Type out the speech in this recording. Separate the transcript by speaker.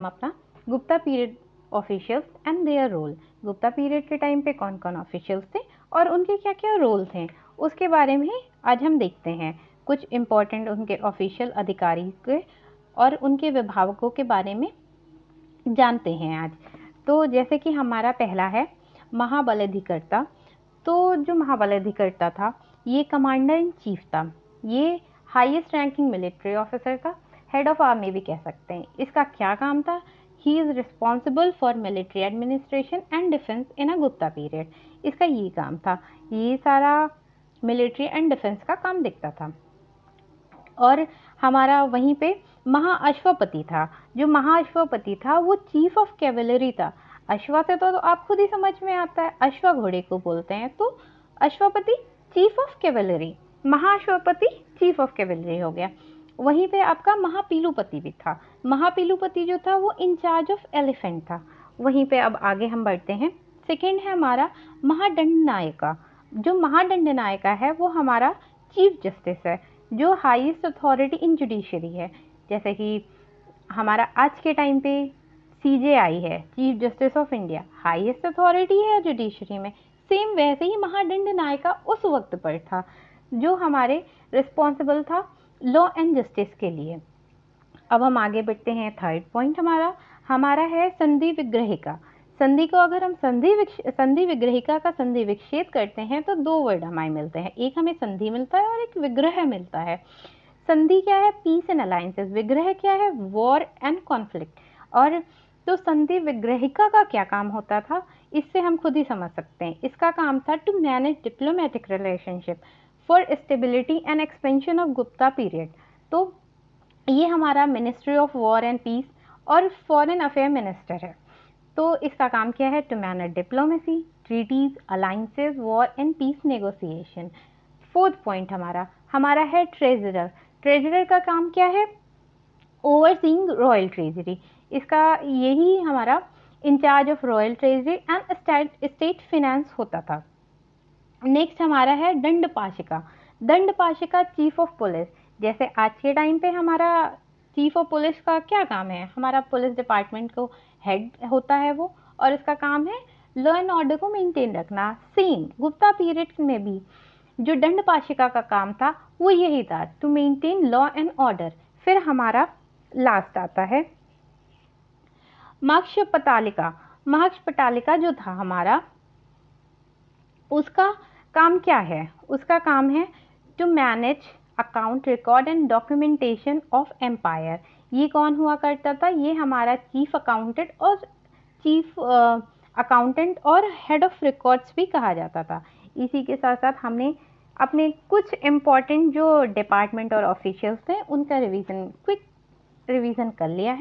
Speaker 1: अपना Gupta period officials and their role. Gupta period के time पे कौन कौन ऑफिशियल्स थे और उनके क्या क्या रोल थे उसके बारे में आज हम देखते हैं। कुछ इम्पोर्टेंट उनके ऑफिशियल अधिकारी के और उनके विभागों के बारे में जानते हैं आज। तो जैसे कि हमारा पहला है महाबलाधिकर्ता। तो जो महाबलाधिकर्ता था ये कमांडर इन चीफ था, ये हाईएस्ट रैंकिंग मिलिट्री ऑफिसर था, हेड ऑफ आर्मी भी कह सकते हैं। इसका क्या काम था? He is responsible for military administration and defence in a Gupta period. इसका ये काम था, ये सारा मिलिट्री एंड डिफेंस का काम देखता था। और हमारा वहीं पे महाअश्वपति था। जो महाअश्वपति था वो चीफ ऑफ कैवलरी था। अश्वा से तो आप खुद ही समझ में आता है, अश्वा घोड़े को बोलते हैं। तो अश्वपति चीफ ऑफ कैवलरी, महाअश्वपति चीफ ऑफ कैवलरी हो गया। वहीं पे आपका महापीलुपति भी था। महापीलुपति जो था वो इंचार्ज ऑफ एलिफेंट था। वहीं पे अब आगे हम बढ़ते हैं। सेकेंड है हमारा महादंडनायका। जो महादंडनायका है वो हमारा चीफ जस्टिस है, जो हाईएस्ट अथॉरिटी इन जुडिशरी है। जैसे कि हमारा आज के टाइम पे CJI है, chief justice of India, highest authority है जुडिशरी में। सेम वैसे ही महादंडनायका उस वक्त पर था जो हमारे रिस्पॉन्सिबल था लॉ एंड जस्टिस के लिए। अब हम आगे बढ़ते हैं। थर्ड पॉइंट हमारा है संधि विग्रहिका। संधि को अगर हम संधि विग्रहिका का संधि विच्छेद करते हैं तो दो वर्ड हमें मिलते हैं, एक हमें संधि मिलता है और एक विग्रह मिलता है। संधि क्या है? Peace and alliances. विग्रह क्या है? War and conflict. और तो संधि विग्रहिका का क्या काम होता था इससे हम खुद ही समझ सकते हैं। इसका काम था to manage diplomatic relationship for stability and expansion of Gupta period. तो ये हमारा ministry of war and peace और फॉरेन अफेयर मिनिस्टर है। तो इसका काम क्या है? To manage diplomacy, treaties, alliances, war and peace negotiation. Fourth point हमारा है ट्रेजरर। ट्रेजरर का काम क्या है? Overseeing royal treasury. इसका यही हमारा in charge of royal treasury and state finance होता था। नेक्स्ट हमारा है दंडपाशिका। दंडपाशिका चीफ ऑफ पुलिस। जैसे आज के टाइम पे हमारा चीफ ऑफ पुलिस का क्या काम है? हमारा पुलिस डिपार्टमेंट को हेड होता है वो, और इसका काम है लॉ एंड ऑर्डर को मेंटेन रखना। सेम गुप्ता पीरियड में भी जो दंडपाशिका का काम था वो यही था, to maintain law and order. फिर हमारा लास्ट आता है माक्षपटालिका। माक्षपटालिका जो था हमारा, उसका काम क्या है? उसका काम है to manage account, record and documentation of empire. ये कौन हुआ करता था? ये हमारा चीफ अकाउंटेंट और हेड ऑफ रिकॉर्ड्स भी कहा जाता था। इसी के साथ साथ हमने अपने कुछ इम्पॉर्टेंट जो डिपार्टमेंट और ऑफिशियल्स थे उनका क्विक रिवीजन कर लिया है।